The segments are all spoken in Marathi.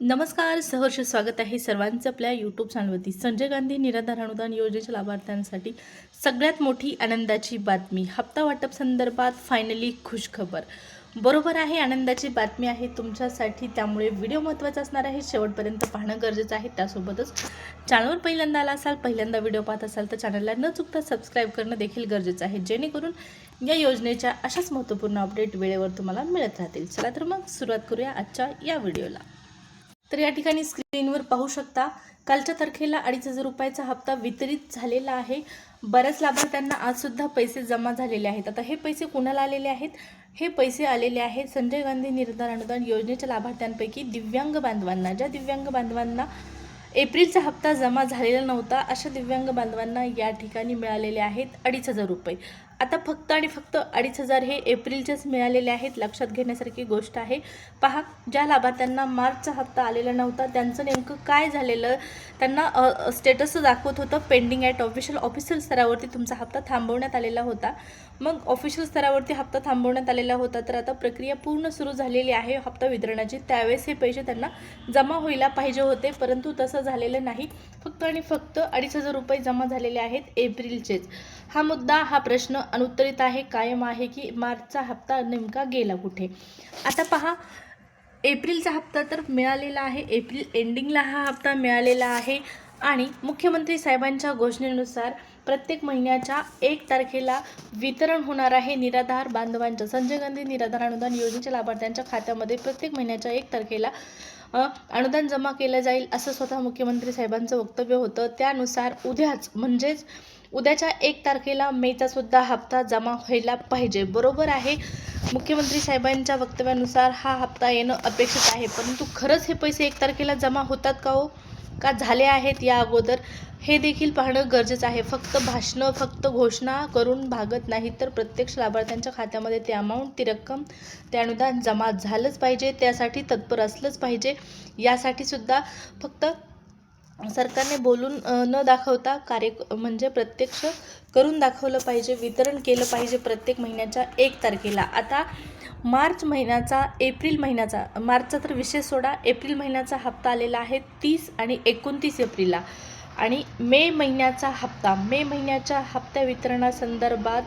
नमस्कार, सहर्ष स्वागत आहे सर्वांचं आपल्या यूट्यूब चॅनलवरती. संजय गांधी निराधार अनुदान योजनेच्या लाभार्थ्यांसाठी सगळ्यात मोठी आनंदाची बातमी. हप्ता वाटप संदर्भात फायनली खुशखबर. बरोबर आहे, आनंदाची बातमी आहे तुमच्यासाठी, त्यामुळे व्हिडिओ महत्त्वाचा असणार आहे. शेवटपर्यंत पाहणं गरजेचं आहे. त्यासोबतच चॅनलवर पहिल्यांदा आला असाल, पहिल्यांदा व्हिडिओ पाहत असाल तर चॅनलला न चुकता सबस्क्राईब करणं देखील गरजेचं आहे, जेणेकरून या योजनेच्या अशाच महत्त्वपूर्ण अपडेट वेळेवर तुम्हाला मिळत राहतील. चला तर मग सुरुवात करूया आजच्या या व्हिडिओला. तर या ठिकाणी स्क्रीनवर पाहू शकता, कालच्या तारखेला 2,500 रुपयाचा हप्ता वितरित झालेला आहे. बऱ्याच लाभार्थ्यांना आजसुद्धा पैसे जमा झालेले आहेत. आता हे पैसे कुणाला आलेले आहेत? हे पैसे आलेले आहेत संजय गांधी निराधार अनुदान योजनेच्या लाभार्थ्यांपैकी दिव्यांग बांधवांना. ज्या दिव्यांग बांधवांना एप्रिलचा हप्ता जमा झालेला नव्हता, अशा दिव्यांग बांधवांना या ठिकाणी मिळालेले आहेत 2,500 रुपये. आता फक्त आणि फक्त 2,500 हे एप्रिलचेच मिळालेले आहेत. लक्षात घेण्यासारखी गोष्ट आहे. पहा, ज्या लाभार्थ्यांना मार्चचा हप्ता आलेला नव्हता त्यांचं नेमकं काय झालेलं, त्यांना स्टेटस दाखवत होतं पेंडिंग ॲट ऑफिशियल स्तरावरती तुमचा हप्ता थांबवण्यात आलेला होता. मग ऑफिशियल स्तरावरती हप्ता थांबवण्यात आलेला होता, तर आता प्रक्रिया पूर्ण सुरू झालेली आहे हप्ता वितरणाची. त्यावेळेस हे पैसे त्यांना जमा व्हायला पाहिजे होते, परंतु तसं झालेलं नाही. फक्त आणि फक्त 2,500 रुपये जमा झालेले आहेत एप्रिलचेच. हा मुद्दा, हा प्रश्न अनुत्तरित आहे, कायम आहे की मार्चचा हप्ता नेमका गेला कुठे. आता पहा, एप्रिलचा हप्ता तर मिळालेला आहे, एप्रिल एंडिंगला हा हप्ता मिळालेला आहे आणि मुख्यमंत्री साहेबांच्या घोषणेनुसार प्रत्येक महिन्याच्या 1 तारखेला वितरण होणार आहे निराधार बांधवांच्या. संजय गांधी निराधार अनुदान योजनेच्या लाभार्थ्यांच्या खात्यामध्ये प्रत्येक महिन्याच्या 1 तारखेला अनुदान जमा केलं जाईल, असं स्वतः मुख्यमंत्री साहेबांचं वक्तव्य होतं. त्यानुसार उद्याच म्हणजेच उद्याच्या 1 तारखेला मेचा सुद्धा हप्ता जमा व्हायला पाहिजे. बरोबर आहे, मुख्यमंत्री साहेबांच्या वक्तव्यानुसार हा हप्ता येणं अपेक्षित आहे, परंतु खरंच हे पैसे 1 तारखेला जमा होतात का हो, का झाले आहेत या अगोदर, हे देखील पाहणं गरजेचं आहे. फक्त भाषणं, फक्त घोषणा करून भागत नाही, तर प्रत्यक्ष लाभार्थ्यांच्या खात्यामध्ये ते अमाऊंट, ती रक्कम, ते अनुदान जमा झालंच पाहिजे. त्यासाठी तत्पर असलंच पाहिजे. यासाठी सुद्धा फक्त सरकारने बोलून न दाखवता म्हणजे प्रत्यक्ष करून दाखवलं पाहिजे, वितरण केलं पाहिजे प्रत्येक महिन्याच्या 1 तारखेला. आता मार्च महिन्याचा, एप्रिल महिन्याचा, मार्चचा तर विशेष सोडा, एप्रिल महिन्याचा हप्ता आलेला आहे 30 आणि 29 एप्रिलला. आणि मे महिन्याच्या हप्त्या वितरणासंदर्भात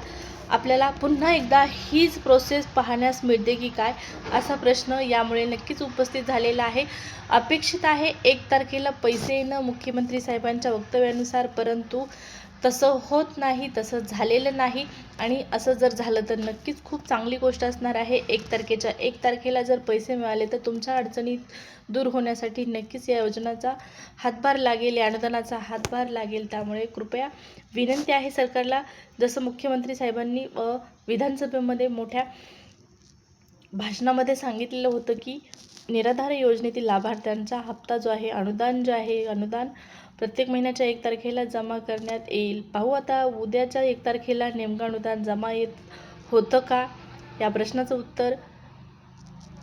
आपल्याला पुन्हा एकदा हीच प्रोसेस पाहण्यास मिळते की काय, असा प्रश्न यामुळे नक्कीच उपस्थित झालेला आहे. अपेक्षित आहे 1 तारखेला पैसे येणं मुख्यमंत्री साहेबांच्या वक्तव्यानुसार, परंतु तसं होत नाही, तसं झालेलं नाही. आणि असं जर झालं तर नक्कीच खूप चांगली गोष्ट असणार आहे. 1 तारखेला जर पैसे मिळाले तर तुमच्या अडचणी दूर होण्यासाठी नक्कीच या योजनाचा हातभार लागेल, या अनुदानाचा हातभार लागेल. त्यामुळे कृपया विनंती आहे सरकारला, जसं मुख्यमंत्री साहेबांनी विधानसभेमध्ये मोठ्या भाषणामध्ये सांगितलेलं होतं की निराधार योजनेतील लाभार्थ्यांचा हप्ता जो आहे, अनुदान प्रत्येक महिन्याच्या 1 तारखेला जमा करण्यात येईल. पाहू आता उद्याच्या 1 तारखेला नेमकं अनुदान जमा होतं का, या प्रश्नाचं उत्तर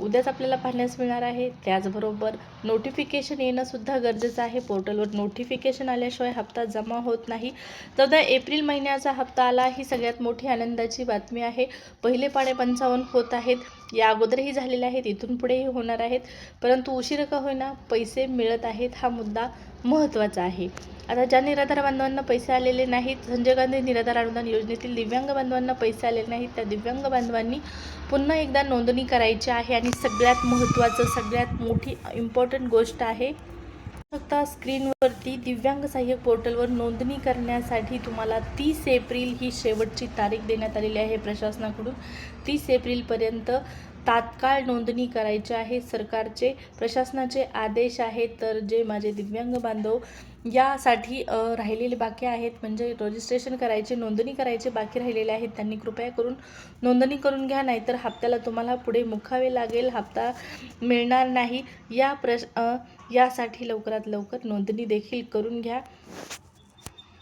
उद्याच आपल्याला पाहण्यास मिळणार आहे. त्याचबरोबर नोटिफिकेशन येणं सुद्धा गरजेचं आहे. पोर्टलवर नोटिफिकेशन आल्याशिवाय हप्ता जमा होत नाही. 14 एप्रिल महिन्याचा हप्ता आला, ही सगळ्यात मोठी आनंदाची बातमी आहे. पहिले पाढे 55 होत आहेत, या अगोदरही झालेले आहेत, इथून पुढेही होणार आहेत, परंतु उशीर का होईना पैसे मिळत आहेत, हा मुद्दा महत्त्वाचा आहे. आता ज्या निराधार बांधवांना पैसे आलेले नाहीत, संजय गांधी निराधार अनुदान योजनेतील दिव्यांग बांधवांना पैसे आलेले नाहीत, त्या दिव्यांग बांधवांनी पुन्हा एकदा नोंदणी करायची आहे. आणि सगळ्यात महत्त्वाचं, सगळ्यात मोठी इम्पॉर्टंट गोष्ट आहे, फक्त स्क्रीनवरती दिव्यांग सहाय्यक पोर्टलवर नोंदणी करण्यासाठी तुम्हाला 30 एप्रिल ही शेवटची तारीख देण्यात आलेली आहे प्रशासनाकडून. 30 एप्रिलपर्यंत तात्काळ नोंदणी करायची आहे. सरकारचे, प्रशासनाचे आदेश आहेत. तर जे माझे दिव्यांग बांधव यासाठी राहिलेले बाकी आहेत, म्हणजे रजिस्ट्रेशन करायचे, नोंदणी करायचे बाकी राहिलेले आहेत, त्यांनी कृपया करून नोंदणी करून घ्या, नाहीतर हप्त्याला तुम्हाला पुढे मुकावे लागेल, हप्ता मिळणार नाही. यासाठी लवकरात लवकर नोंदणी देखील करून घ्या.